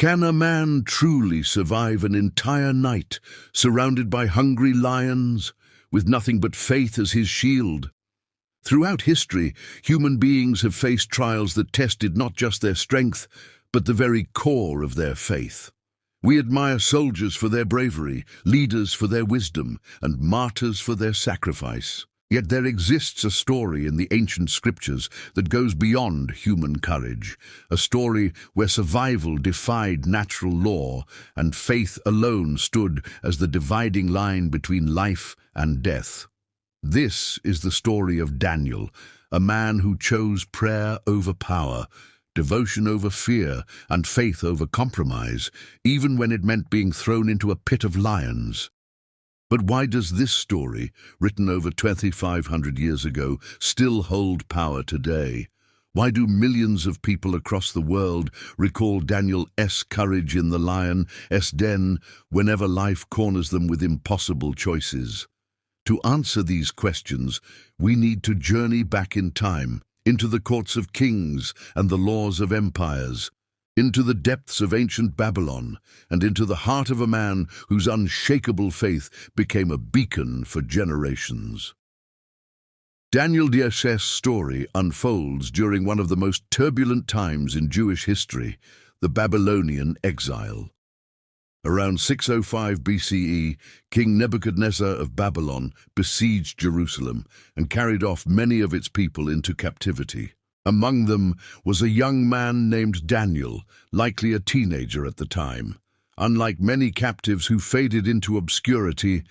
Can a man truly survive an entire night surrounded by hungry lions, with nothing but faith as his shield? Throughout history, human beings have faced trials that tested not just their strength, but the very core of their faith. We admire soldiers for their bravery, leaders for their wisdom, and martyrs for their sacrifice. Yet there exists a story in the ancient scriptures that goes beyond human courage, a story where survival defied natural law and faith alone stood as the dividing line between life and death. This is the story of Daniel, a man who chose prayer over power, devotion over fear, and faith over compromise, even when it meant being thrown into a pit of lions. But why does this story, written over 2,500 years ago, still hold power today? Why do millions of people across the world recall Daniel's courage in the lion's den whenever life corners them with impossible choices? To answer these questions, we need to journey back in time, into the courts of kings and the laws of empires, into the depths of ancient Babylon, and into the heart of a man whose unshakable faith became a beacon for generations. Daniel's story unfolds during one of the most turbulent times in Jewish history, the Babylonian exile. Around 605 BCE, King Nebuchadnezzar of Babylon besieged Jerusalem and carried off many of its people into captivity. Among them was a young man named Daniel, likely a teenager at the time. Unlike many captives who faded into obscurity,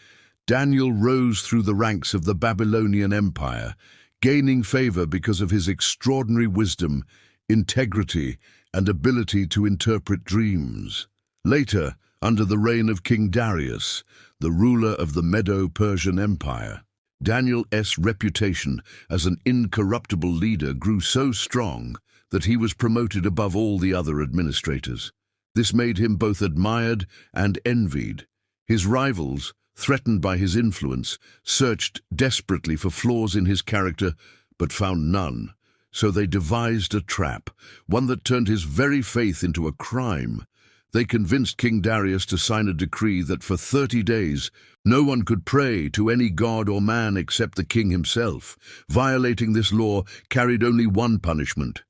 Daniel rose through the ranks of the Babylonian Empire, gaining favor because of his extraordinary wisdom, integrity, and ability to interpret dreams. Later, under the reign of King Darius, the ruler of the Medo-Persian Empire, Daniel's reputation as an incorruptible leader grew so strong that he was promoted above all the other administrators. This made him both admired and envied. His rivals, threatened by his influence, searched desperately for flaws in his character, but found none. So they devised a trap, one that turned his very faith into a crime. They convinced King Darius to sign a decree that for 30 days no one could pray to any god or man except the king himself. Violating this law carried only one punishment: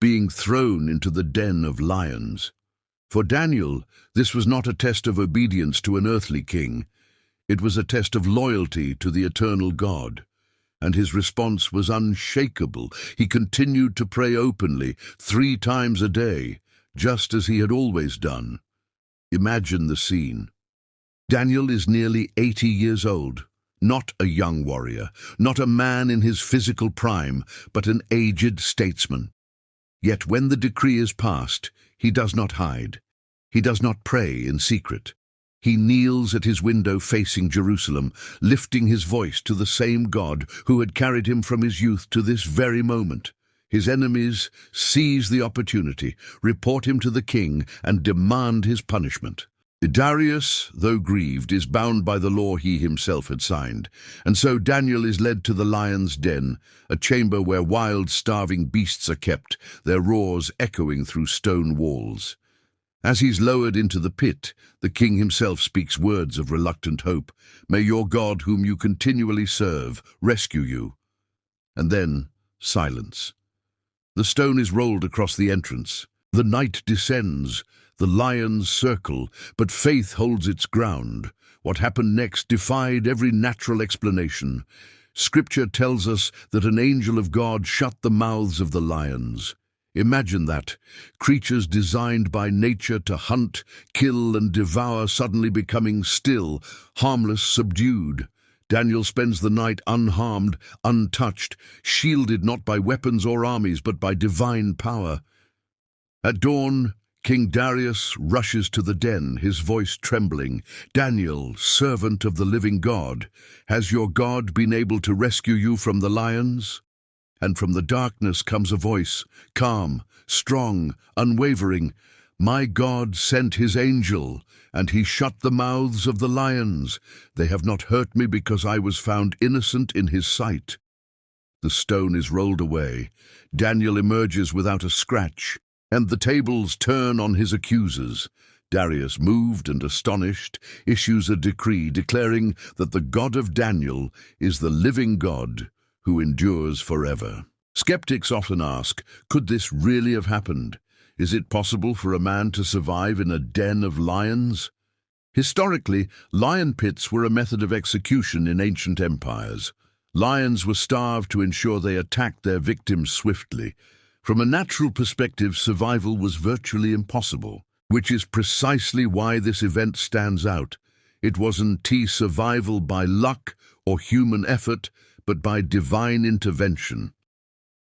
being thrown into the den of lions. For Daniel, this was not a test of obedience to an earthly king. It was a test of loyalty to the eternal God. And his response was unshakable. He continued to pray openly 3 times a day, just as he had always done. Imagine the scene. Daniel is nearly 80 years old, not a young warrior, not a man in his physical prime, but an aged statesman. Yet when the decree is passed, he does not hide. He does not pray in secret. He kneels at his window facing Jerusalem, lifting his voice to the same God who had carried him from his youth to this very moment. His enemies seize the opportunity, report him to the king, and demand his punishment. Darius, though grieved, is bound by the law he himself had signed, and so Daniel is led to the lion's den, a chamber where wild, starving beasts are kept, their roars echoing through stone walls. As he's lowered into the pit, the king himself speaks words of reluctant hope. "May your God, whom you continually serve, rescue you." And then, silence. The stone is rolled across the entrance. The night descends. The lions circle, but faith holds its ground. What happened next defied every natural explanation. Scripture tells us that an angel of God shut the mouths of the lions. Imagine that. Creatures designed by nature to hunt, kill, and devour suddenly becoming still, harmless, subdued. Daniel spends the night unharmed, untouched, shielded not by weapons or armies, but by divine power. At dawn, King Darius rushes to the den, his voice trembling. "Daniel, servant of the living God, has your God been able to rescue you from the lions?" And from the darkness comes a voice, calm, strong, unwavering. "My God sent his angel, and he shut the mouths of the lions. They have not hurt me because I was found innocent in his sight." The stone is rolled away. Daniel emerges without a scratch. and the tables turn on his accusers. Darius, moved and astonished, issues a decree declaring that the God of Daniel is the living God who endures forever. Skeptics often ask, could this really have happened? Is it possible for a man to survive in a den of lions? Historically, lion pits were a method of execution in ancient empires. Lions were starved to ensure they attacked their victims swiftly. From a natural perspective, survival was virtually impossible, which is precisely why this event stands out. It wasn't survival by luck or human effort, but by divine intervention.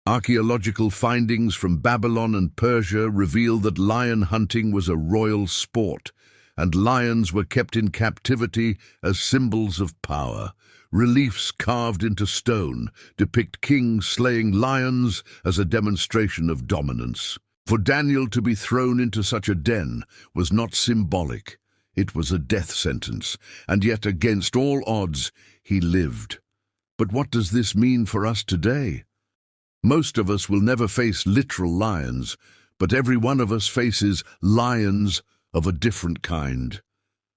Archaeological findings from Babylon and Persia reveal that lion hunting was a royal sport, and lions were kept in captivity as symbols of power. Reliefs carved into stone depict kings slaying lions as a demonstration of dominance. For Daniel to be thrown into such a den was not symbolic. It was a death sentence, and yet against all odds, he lived. But what does this mean for us today? Most of us will never face literal lions, but every one of us faces lions of a different kind.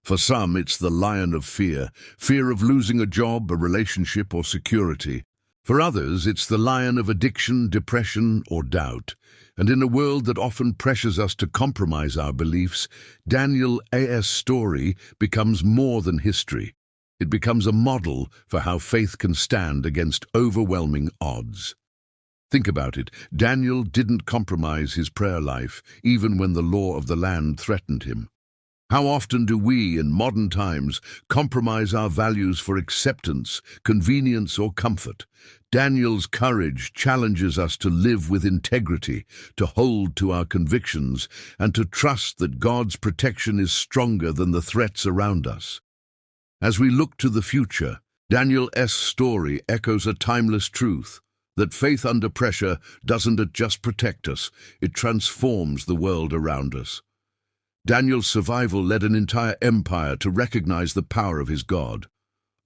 For some, it's the lion of fear, fear of losing a job, a relationship, or security. For others, it's the lion of addiction, depression, or doubt. And in a world that often pressures us to compromise our beliefs, Daniel's story becomes more than history. It becomes a model for how faith can stand against overwhelming odds. Think about it. Daniel didn't compromise his prayer life, even when the law of the land threatened him. How often do we, in modern times, compromise our values for acceptance, convenience, or comfort? Daniel's courage challenges us to live with integrity, to hold to our convictions, and to trust that God's protection is stronger than the threats around us. As we look to the future, Daniel's story echoes a timeless truth, that faith under pressure doesn't just protect us, it transforms the world around us. Daniel's survival led an entire empire to recognize the power of his God.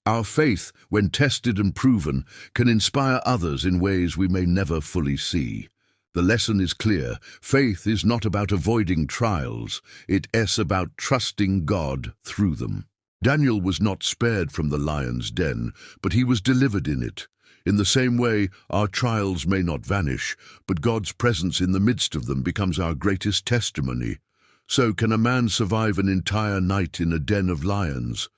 Our faith, when tested and proven, can inspire others in ways we may never fully see. The lesson is clear. Faith is not about avoiding trials. It's about trusting God through them. Daniel was not spared from the lion's den, but he was delivered in it. In the same way, our trials may not vanish, but God's presence in the midst of them becomes our greatest testimony. So can a man survive an entire night in a den of lions?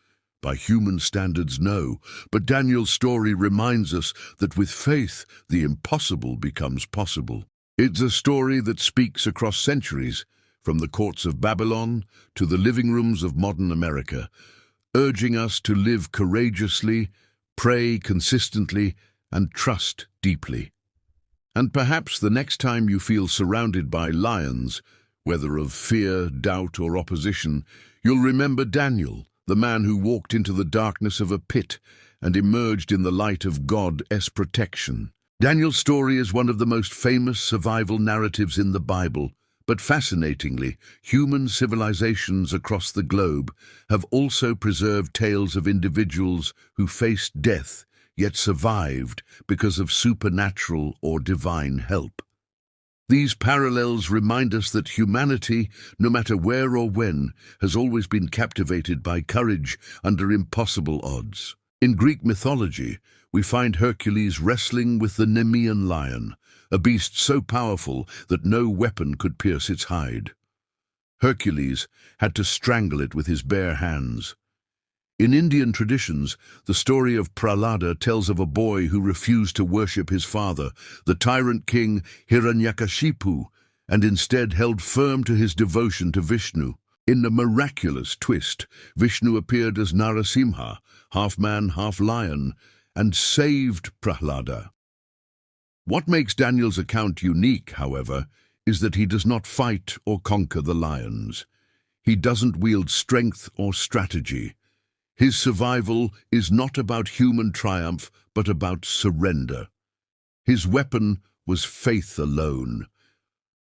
By human standards, no. But Daniel's story reminds us that with faith, the impossible becomes possible. It's a story that speaks across centuries, from the courts of Babylon to the living rooms of modern America, urging us to live courageously, pray consistently, and trust deeply. And perhaps the next time you feel surrounded by lions, whether of fear, doubt, or opposition, you'll remember Daniel, the man who walked into the darkness of a pit and emerged in the light of God's protection. Daniel's story is one of the most famous survival narratives in the Bible, but fascinatingly, human civilizations across the globe have also preserved tales of individuals who faced death yet survived because of supernatural or divine help. These parallels remind us that humanity, no matter where or when, has always been captivated by courage under impossible odds. In Greek mythology, we find Hercules wrestling with the Nemean lion, a beast so powerful that no weapon could pierce its hide. Hercules had to strangle it with his bare hands. In Indian traditions, the story of Prahlada tells of a boy who refused to worship his father, the tyrant king Hiranyakashipu, and instead held firm to his devotion to Vishnu. In the miraculous twist, Vishnu appeared as Narasimha, half man, half lion, and saved Prahlada. What makes Daniel's account unique, however, is that he does not fight or conquer the lions. He doesn't wield strength or strategy. His survival is not about human triumph, but about surrender. His weapon was faith alone.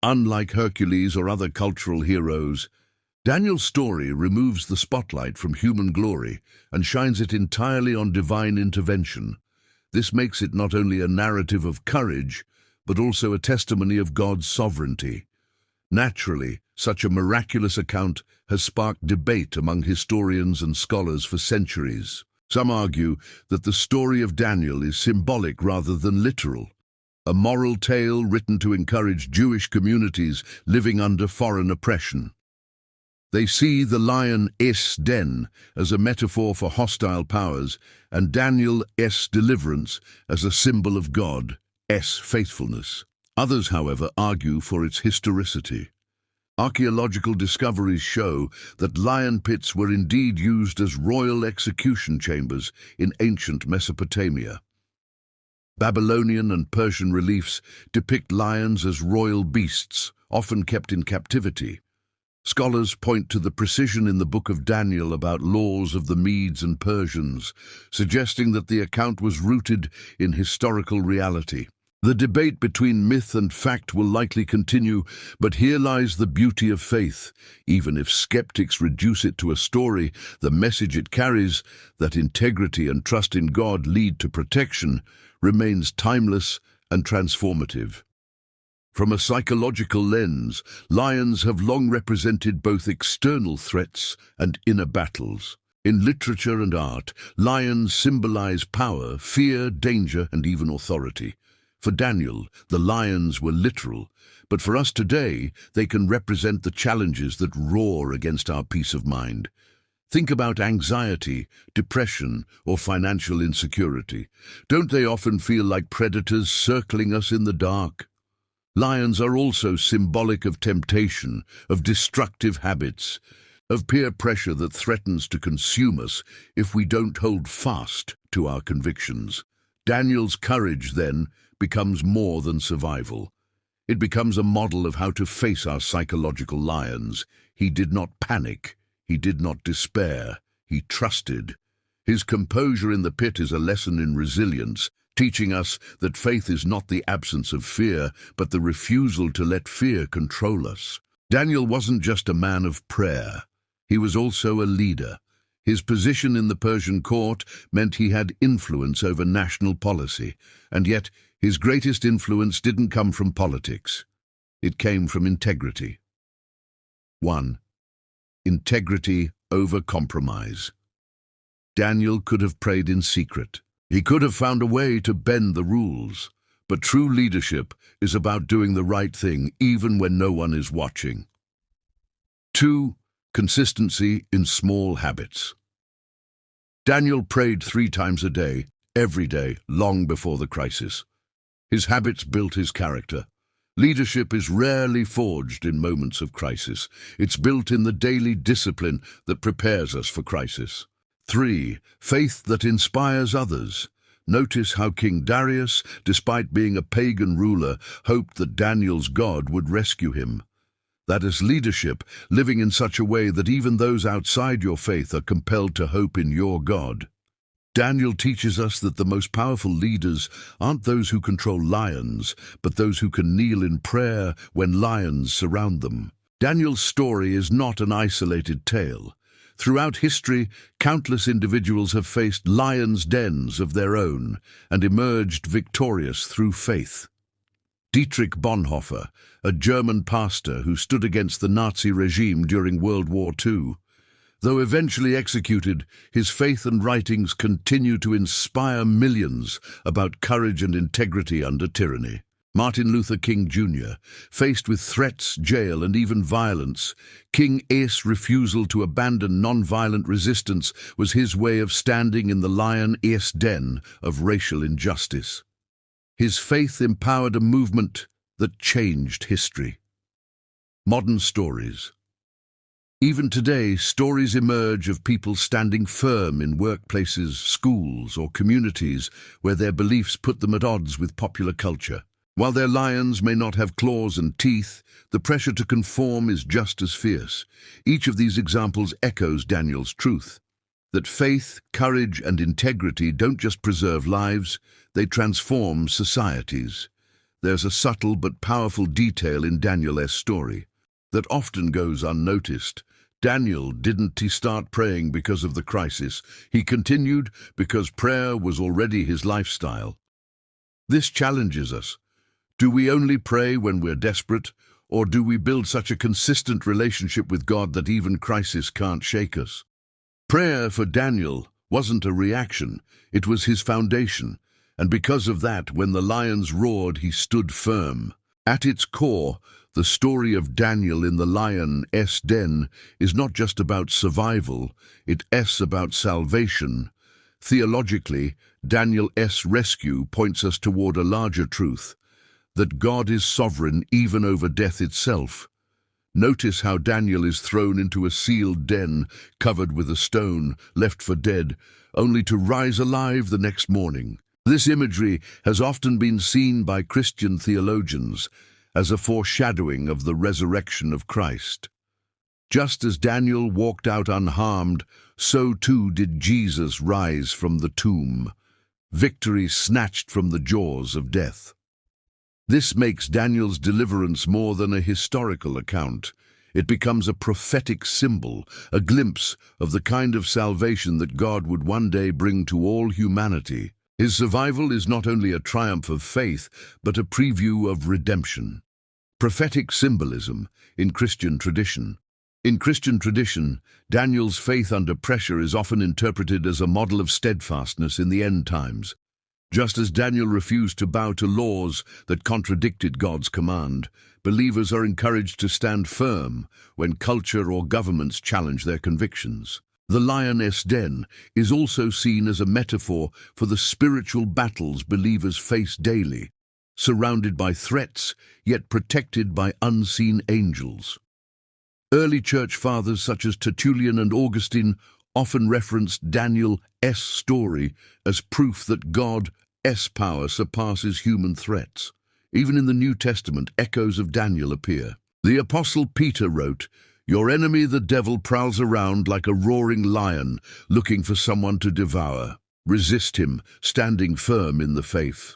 Unlike Hercules or other cultural heroes, Daniel's story removes the spotlight from human glory and shines it entirely on divine intervention. This makes it not only a narrative of courage, but also a testimony of God's sovereignty. Naturally, such a miraculous account has sparked debate among historians and scholars for centuries. Some argue that the story of Daniel is symbolic rather than literal, a moral tale written to encourage Jewish communities living under foreign oppression. They see the lion's den as a metaphor for hostile powers and Daniel's deliverance as a symbol of God's faithfulness. Others, however, argue for its historicity. Archaeological discoveries show that lion pits were indeed used as royal execution chambers in ancient Mesopotamia. Babylonian and Persian reliefs depict lions as royal beasts, often kept in captivity. Scholars point to the precision in the Book of Daniel about laws of the Medes and Persians, suggesting that the account was rooted in historical reality. The debate between myth and fact will likely continue, but here lies the beauty of faith. Even if skeptics reduce it to a story, the message it carries, that integrity and trust in God lead to protection, remains timeless and transformative. From a psychological lens, lions have long represented both external threats and inner battles. In literature and art, lions symbolize power, fear, danger, and even authority. For Daniel, the lions were literal, but for us today, they can represent the challenges that roar against our peace of mind. Think about anxiety, depression, or financial insecurity. Don't they often feel like predators circling us in the dark? Lions are also symbolic of temptation, of destructive habits, of peer pressure that threatens to consume us if we don't hold fast to our convictions. Daniel's courage, then, becomes more than survival. It becomes a model of how to face our psychological lions. He did not panic. He did not despair. He trusted. His composure in the pit is a lesson in resilience, teaching us that faith is not the absence of fear, but the refusal to let fear control us. Daniel wasn't just a man of prayer. He was also a leader. His position in the Persian court meant he had influence over national policy, and yet his greatest influence didn't come from politics. It came from integrity. 1. Integrity over compromise. Daniel could have prayed in secret. He could have found a way to bend the rules. But true leadership is about doing the right thing even when no one is watching. 2. Consistency in small habits. Daniel prayed 3 times a day, every day, long before the crisis. His habits built his character. Leadership is rarely forged in moments of crisis. It's built in the daily discipline that prepares us for crisis. 3. Faith that inspires others. Notice how King Darius, despite being a pagan ruler, hoped that Daniel's God would rescue him. That is leadership, living in such a way that even those outside your faith are compelled to hope in your God. Daniel teaches us that the most powerful leaders aren't those who control lions, but those who can kneel in prayer when lions surround them. Daniel's story is not an isolated tale. Throughout history, countless individuals have faced lions' dens of their own and emerged victorious through faith. Dietrich Bonhoeffer, a German pastor who stood against the Nazi regime during World War II. Though eventually executed, his faith and writings continue to inspire millions about courage and integrity under tyranny. Martin Luther King Jr., faced with threats, jail, and even violence, King's refusal to abandon non-violent resistance was his way of standing in the lion's den of racial injustice. His faith empowered a movement that changed history. Modern stories. Even today, stories emerge of people standing firm in workplaces, schools, or communities where their beliefs put them at odds with popular culture. While their lions may not have claws and teeth, the pressure to conform is just as fierce. Each of these examples echoes Daniel's truth, that faith, courage, and integrity don't just preserve lives, they transform societies. There's a subtle but powerful detail in Daniel's story that often goes unnoticed. Daniel didn't start praying because of the crisis. He continued because prayer was already his lifestyle. This challenges us. Do we only pray when we're desperate, Or do we build such a consistent relationship with God that even crisis can't shake us? Prayer for Daniel wasn't a reaction, it was his foundation, and because of that, when the lions roared, he stood firm. At its core, the story of Daniel in the lion's den is not just about survival, it's about salvation. Theologically, Daniel's rescue points us toward a larger truth, that God is sovereign even over death itself. Notice how Daniel is thrown into a sealed den, covered with a stone, left for dead, only to rise alive the next morning. This imagery has often been seen by Christian theologians as a foreshadowing of the resurrection of Christ. Just as Daniel walked out unharmed, so too did Jesus rise from the tomb, victory snatched from the jaws of death. This makes Daniel's deliverance more than a historical account. It becomes a prophetic symbol, a glimpse of the kind of salvation that God would one day bring to all humanity. His survival is not only a triumph of faith, but a preview of redemption. Prophetic symbolism in Christian tradition. In Christian tradition, Daniel's faith under pressure is often interpreted as a model of steadfastness in the end times. Just as Daniel refused to bow to laws that contradicted God's command, believers are encouraged to stand firm when culture or governments challenge their convictions. The lion's den is also seen as a metaphor for the spiritual battles believers face daily, surrounded by threats, yet protected by unseen angels. Early church fathers such as Tertullian and Augustine often referenced Daniel's story as proof that God's power surpasses human threats. Even in the New Testament, echoes of Daniel appear. The Apostle Peter wrote, "Your enemy the devil prowls around like a roaring lion, looking for someone to devour. Resist him, standing firm in the faith."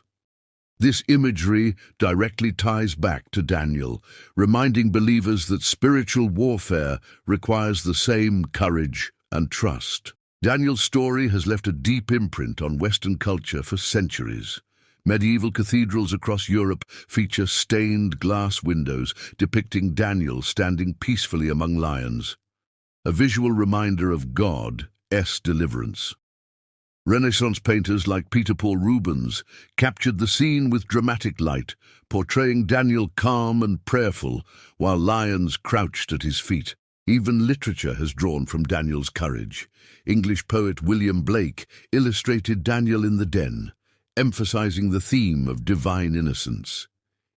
This imagery directly ties back to Daniel, reminding believers that spiritual warfare requires the same courage and trust. Daniel's story has left a deep imprint on Western culture for centuries. Medieval cathedrals across Europe feature stained glass windows depicting Daniel standing peacefully among lions, a visual reminder of God's deliverance. Renaissance painters like Peter Paul Rubens captured the scene with dramatic light, portraying Daniel calm and prayerful while lions crouched at his feet. Even literature has drawn from Daniel's courage. English poet William Blake illustrated Daniel in the den, emphasizing the theme of divine innocence.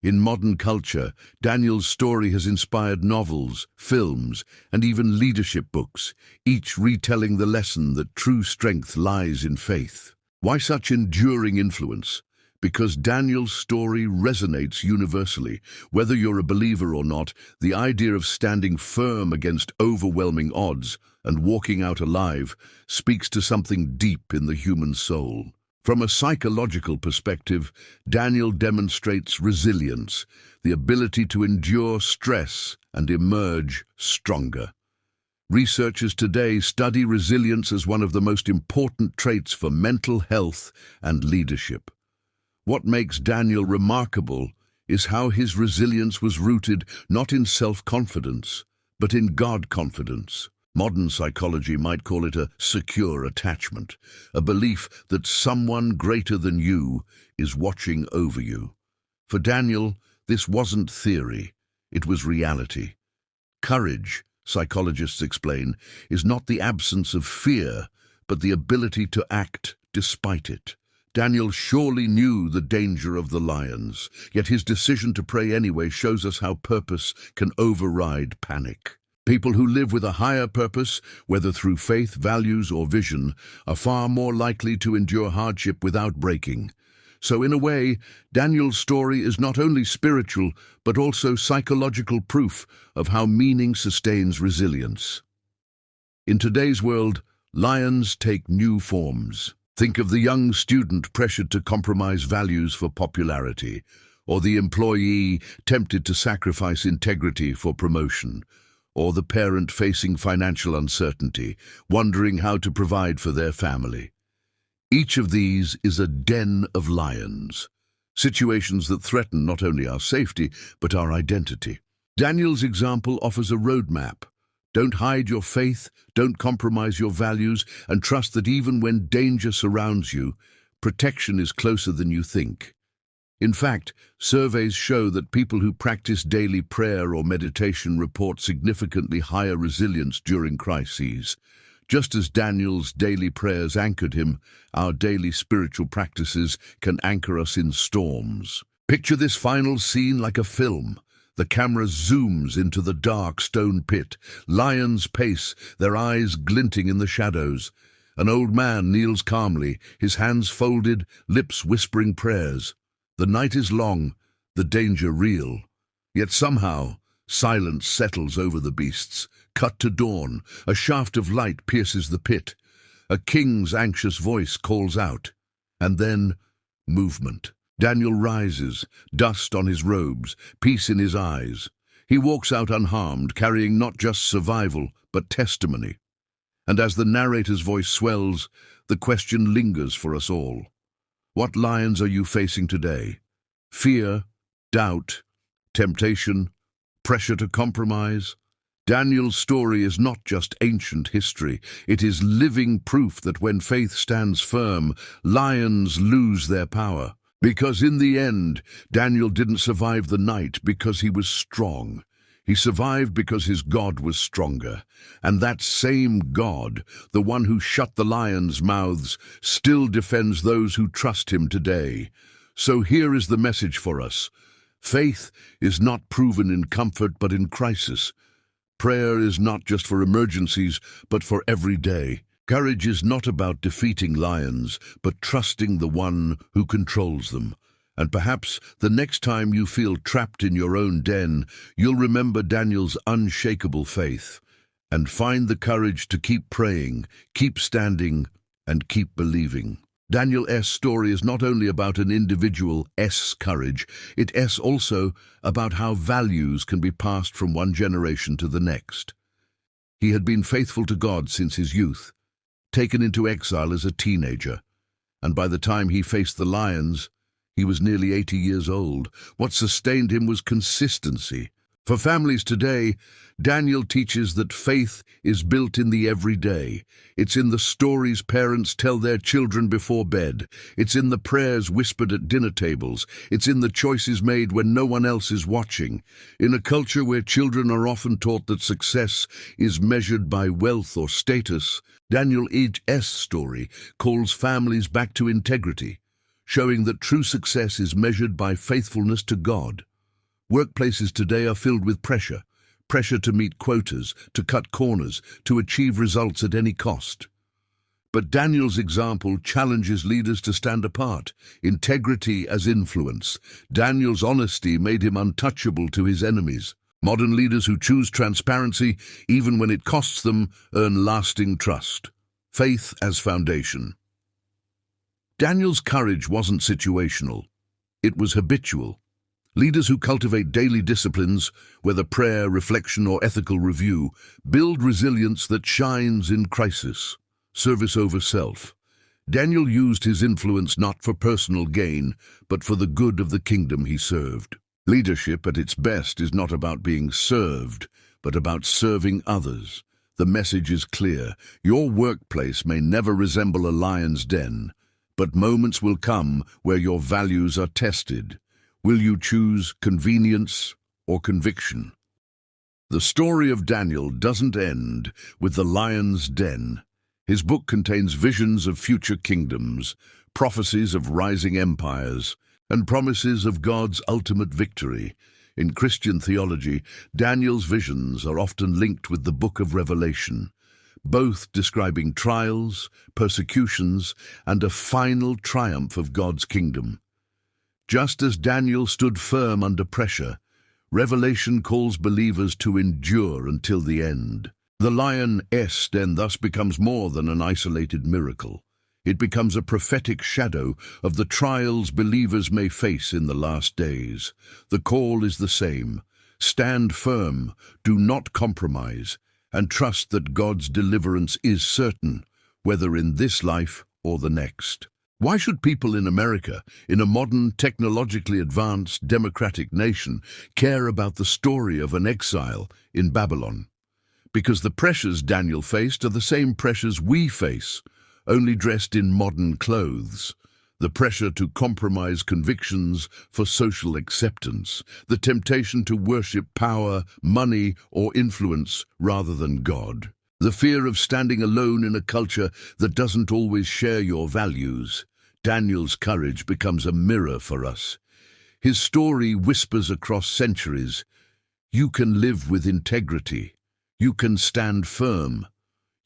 In modern culture, Daniel's story has inspired novels, films, and even leadership books, each retelling the lesson that true strength lies in faith. Why such enduring influence? Because Daniel's story resonates universally. Whether you're a believer or not, the idea of standing firm against overwhelming odds and walking out alive speaks to something deep in the human soul. From a psychological perspective, Daniel demonstrates resilience, the ability to endure stress and emerge stronger. Researchers today study resilience as one of the most important traits for mental health and leadership. What makes Daniel remarkable is how his resilience was rooted not in self-confidence, but in God-confidence. Modern psychology might call it a secure attachment, a belief that someone greater than you is watching over you. For Daniel, this wasn't theory, it was reality. Courage, psychologists explain, is not the absence of fear, but the ability to act despite it. Daniel surely knew the danger of the lions, yet his decision to pray anyway shows us how purpose can override panic. People who live with a higher purpose, whether through faith, values, or vision, are far more likely to endure hardship without breaking. So in a way, Daniel's story is not only spiritual, but also psychological proof of how meaning sustains resilience. In today's world, lions take new forms. Think of the young student pressured to compromise values for popularity, or the employee tempted to sacrifice integrity for promotion, or the parent facing financial uncertainty, wondering how to provide for their family. Each of these is a den of lions, situations that threaten not only our safety, but our identity. Daniel's example offers a roadmap. Don't hide your faith, don't compromise your values, and trust that even when danger surrounds you, protection is closer than you think. In fact, surveys show that people who practice daily prayer or meditation report significantly higher resilience during crises. Just as Daniel's daily prayers anchored him, our daily spiritual practices can anchor us in storms. Picture this final scene like a film. The camera zooms into the dark stone pit. Lions pace, their eyes glinting in the shadows. An old man kneels calmly, his hands folded, lips whispering prayers. The night is long, the danger real. Yet somehow, silence settles over the beasts. Cut to dawn, a shaft of light pierces the pit. A king's anxious voice calls out. And then, movement. Daniel rises, dust on his robes, peace in his eyes. He walks out unharmed, carrying not just survival, but testimony. And as the narrator's voice swells, the question lingers for us all. What lions are you facing today? Fear, doubt, temptation, pressure to compromise? Daniel's story is not just ancient history. It is living proof that when faith stands firm, lions lose their power. Because in the end, Daniel didn't survive the night because he was strong. He survived because his God was stronger. And that same God, the one who shut the lions' mouths, still defends those who trust him today. So here is the message for us. Faith is not proven in comfort but in crisis. Prayer is not just for emergencies but for every day. Courage is not about defeating lions but trusting the one who controls them. And perhaps the next time you feel trapped in your own den, you'll remember Daniel's unshakable faith and find the courage to keep praying, keep standing, and keep believing. Daniel's story is not only about an individual's courage, it's also about how values can be passed from one generation to the next. He had been faithful to God since his youth, taken into exile as a teenager, and by the time he faced the lions, he was nearly 80 years old. What sustained him was consistency. For families today, Daniel teaches that faith is built in the everyday. It's in the stories parents tell their children before bed. It's in the prayers whispered at dinner tables. It's in the choices made when no one else is watching. In a culture where children are often taught that success is measured by wealth or status, Daniel's story calls families back to integrity, showing that true success is measured by faithfulness to God. Workplaces today are filled with pressure to meet quotas, to cut corners, to achieve results at any cost. But Daniel's example challenges leaders to stand apart, integrity as influence. Daniel's honesty made him untouchable to his enemies. Modern leaders who choose transparency, even when it costs them, earn lasting trust. Faith as foundation. Daniel's courage wasn't situational. It was habitual. Leaders who cultivate daily disciplines, whether prayer, reflection, or ethical review, build resilience that shines in crisis. Service over self. Daniel used his influence not for personal gain, but for the good of the kingdom he served. Leadership at its best is not about being served, but about serving others. The message is clear. Your workplace may never resemble a lion's den, but moments will come where your values are tested. Will you choose convenience or conviction? The story of Daniel doesn't end with the lion's den. His book contains visions of future kingdoms, prophecies of rising empires, and promises of God's ultimate victory. In Christian theology, Daniel's visions are often linked with the book of Revelation, both describing trials, persecutions, and a final triumph of God's kingdom. Just as Daniel stood firm under pressure, Revelation calls believers to endure until the end. The lion's den thus becomes more than an isolated miracle. It becomes a prophetic shadow of the trials believers may face in the last days. The call is the same. Stand firm, do not compromise, and trust that God's deliverance is certain, whether in this life or the next. Why should people in America, in a modern, technologically advanced, democratic nation, care about the story of an exile in Babylon? Because the pressures Daniel faced are the same pressures we face, only dressed in modern clothes. The pressure to compromise convictions for social acceptance, the temptation to worship power, money, or influence rather than God. The fear of standing alone in a culture that doesn't always share your values. Daniel's courage becomes a mirror for us. His story whispers across centuries. You can live with integrity. You can stand firm.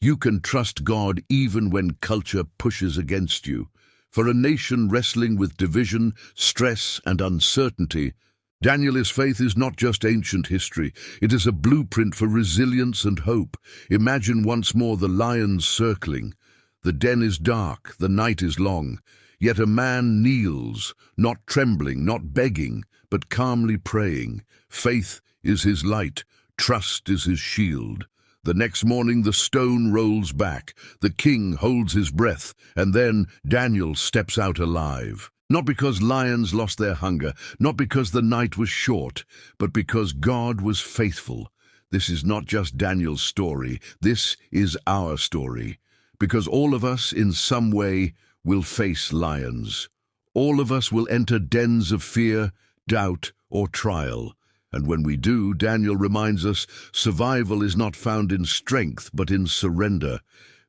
You can trust God even when culture pushes against you. For a nation wrestling with division, stress, and uncertainty, Daniel's faith is not just ancient history, it is a blueprint for resilience and hope. Imagine once more the lions circling. The den is dark, the night is long, yet a man kneels, not trembling, not begging, but calmly praying. Faith is his light, trust is his shield. The next morning the stone rolls back, the king holds his breath, and then Daniel steps out alive. Not because lions lost their hunger, not because the night was short, but because God was faithful. This is not just Daniel's story, this is our story. Because all of us, in some way, will face lions. All of us will enter dens of fear, doubt, or trial. And when we do, Daniel reminds us, survival is not found in strength, but in surrender.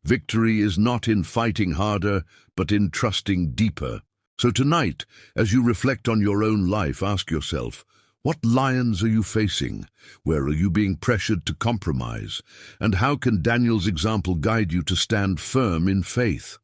Victory is not in fighting harder, but in trusting deeper. So tonight, as you reflect on your own life, ask yourself, what lions are you facing? Where are you being pressured to compromise? And how can Daniel's example guide you to stand firm in faith?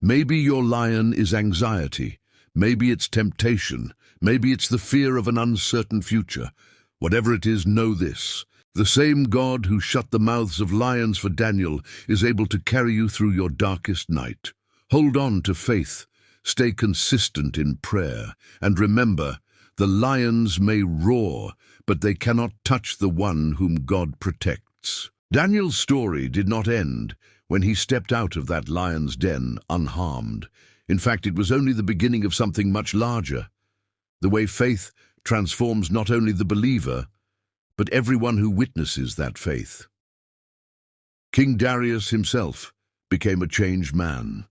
Maybe your lion is anxiety. Maybe it's temptation. Maybe it's the fear of an uncertain future. Whatever it is, know this. The same God who shut the mouths of lions for Daniel is able to carry you through your darkest night. Hold on to faith. Stay consistent in prayer, and remember, the lions may roar, but they cannot touch the one whom God protects. Daniel's story did not end when he stepped out of that lion's den unharmed. In fact, it was only the beginning of something much larger. The way faith transforms not only the believer, but everyone who witnesses that faith. King Darius himself became a changed man.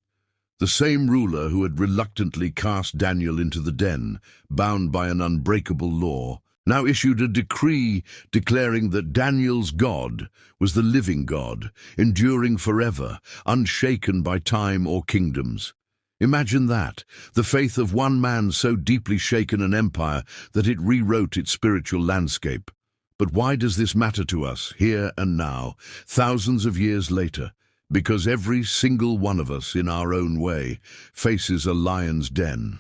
The same ruler who had reluctantly cast Daniel into the den, bound by an unbreakable law, now issued a decree declaring that Daniel's God was the living God, enduring forever, unshaken by time or kingdoms. Imagine that, the faith of one man so deeply shaken an empire that it rewrote its spiritual landscape. But why does this matter to us, here and now, thousands of years later? Because every single one of us, in our own way, faces a lion's den.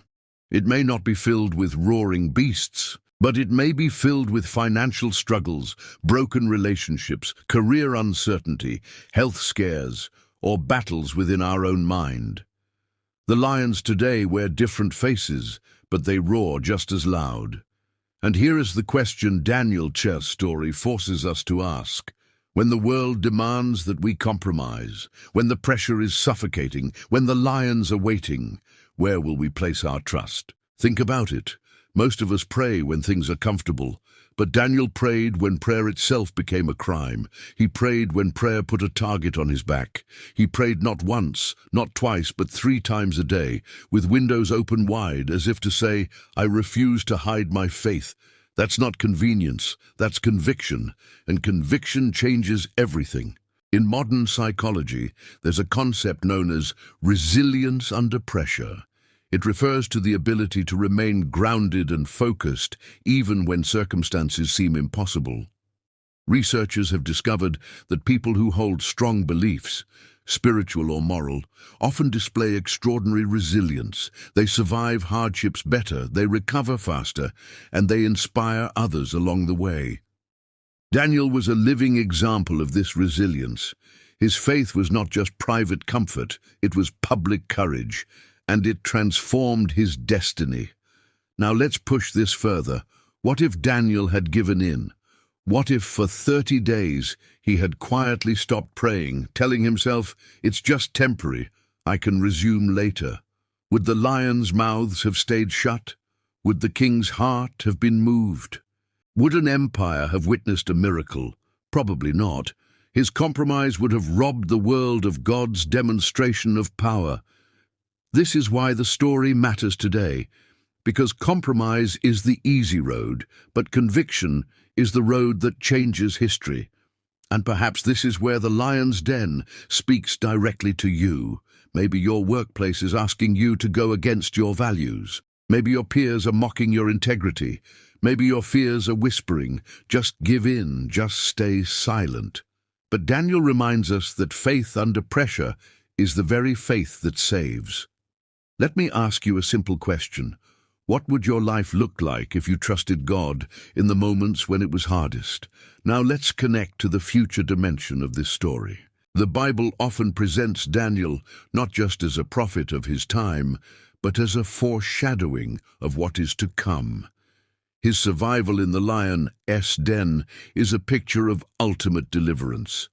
It may not be filled with roaring beasts, but it may be filled with financial struggles, broken relationships, career uncertainty, health scares, or battles within our own mind. The lions today wear different faces, but they roar just as loud. And here is the question Daniel's story forces us to ask. When the world demands that we compromise, when the pressure is suffocating, when the lions are waiting, where will we place our trust? Think about it. Most of us pray when things are comfortable, but Daniel prayed when prayer itself became a crime. He prayed when prayer put a target on his back. He prayed not once, not twice, but 3 times a day, with windows open wide, as if to say, I refuse to hide my faith. That's not convenience, that's conviction, and conviction changes everything. In modern psychology, there's a concept known as resilience under pressure. It refers to the ability to remain grounded and focused even when circumstances seem impossible. Researchers have discovered that people who hold strong beliefs, spiritual or moral, often display extraordinary resilience. They survive hardships better, they recover faster, and they inspire others along the way. Daniel was a living example of this resilience. His faith was not just private comfort, it was public courage, and it transformed his destiny. Now let's push this further. What if Daniel had given in? What if for 30 days he had quietly stopped praying, telling himself, it's just temporary, I can resume later? Would the lions' mouths have stayed shut? Would the king's heart have been moved? Would an empire have witnessed a miracle? Probably not. His compromise would have robbed the world of God's demonstration of power. This is why the story matters today, because compromise is the easy road, but conviction is the road that changes history. And perhaps this is where the lion's den speaks directly to you. Maybe your workplace is asking you to go against your values. Maybe your peers are mocking your integrity. Maybe your fears are whispering, just give in, just stay silent. But Daniel reminds us that faith under pressure is the very faith that saves. Let me ask you a simple question. What would your life look like if you trusted God in the moments when it was hardest? Now let's connect to the future dimension of this story. The Bible often presents Daniel not just as a prophet of his time, but as a foreshadowing of what is to come. His survival in the lion's den is a picture of ultimate deliverance,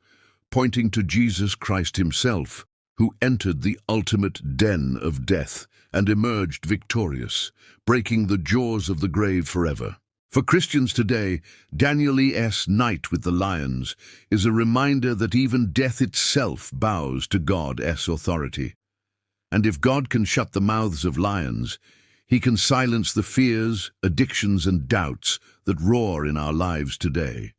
pointing to Jesus Christ himself, who entered the ultimate den of death and emerged victorious, breaking the jaws of the grave forever. For Christians today, Daniel's night with the lions is a reminder that even death itself bows to God's authority. And if God can shut the mouths of lions, he can silence the fears, addictions, and doubts that roar in our lives today.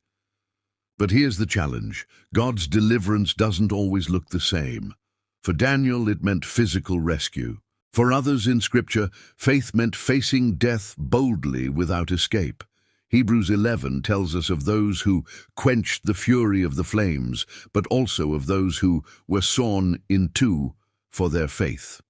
But here's the challenge. God's deliverance doesn't always look the same. For Daniel, it meant physical rescue. For others in Scripture, faith meant facing death boldly without escape. Hebrews 11 tells us of those who quenched the fury of the flames, but also of those who were sawn in two for their faith.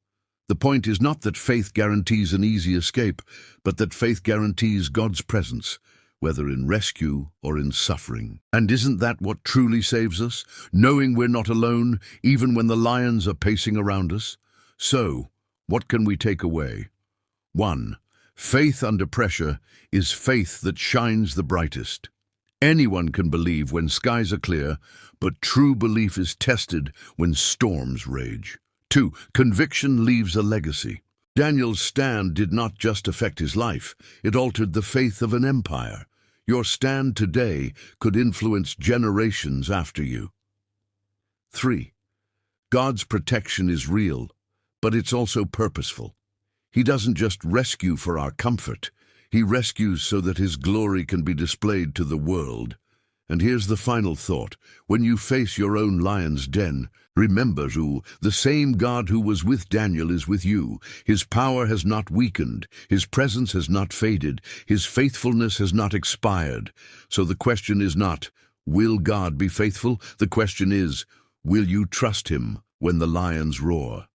The point is not that faith guarantees an easy escape, but that faith guarantees God's presence, whether in rescue or in suffering. And isn't that what truly saves us? Knowing we're not alone, even when the lions are pacing around us? So, what can we take away? 1. Faith under pressure is faith that shines the brightest. Anyone can believe when skies are clear, but true belief is tested when storms rage. 2. Conviction leaves a legacy. Daniel's stand did not just affect his life, it altered the faith of an empire. Your stand today could influence generations after you. 3. God's protection is real, but it's also purposeful. He doesn't just rescue for our comfort, he rescues so that his glory can be displayed to the world. And here's the final thought. When you face your own lion's den, remember who the same God who was with Daniel is with you. His power has not weakened. His presence has not faded. His faithfulness has not expired. So the question is not, will God be faithful? The question is, will you trust him when the lions roar?